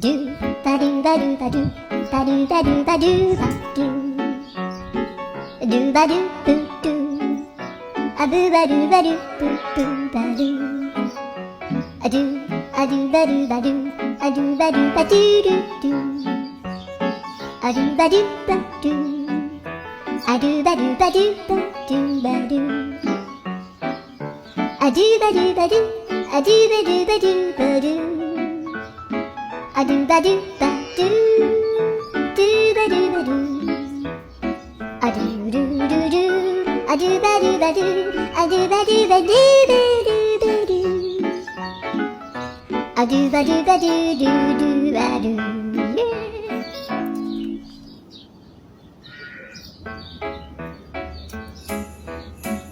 ドゥバドゥバドゥバドゥバドゥバドゥバドゥバドゥドゥバドゥブドゥアブバドゥバドゥブドゥバドゥアドゥアドゥバドゥバドゥアドゥバドゥバドゥドゥドゥアドゥバドゥバドゥアドゥバドゥバドゥバドゥバドゥアドゥバドゥバドゥアドゥバドゥバドゥバドゥアドゥバドゥバドゥドゥバドゥバドゥアドゥルルルアドゥバドゥバドゥアドゥバドゥバドゥバドゥバドゥアドゥバドゥバドゥドゥドゥバドゥ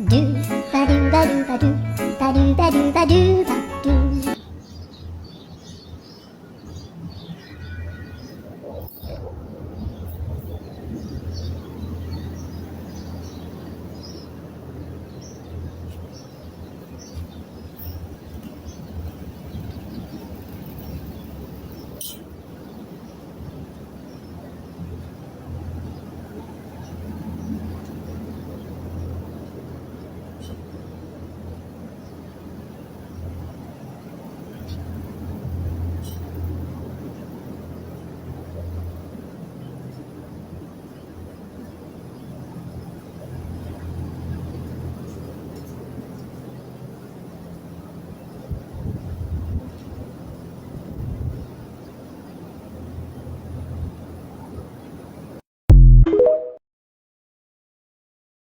ドゥバドゥバドゥバドゥバドゥバドゥバドゥバ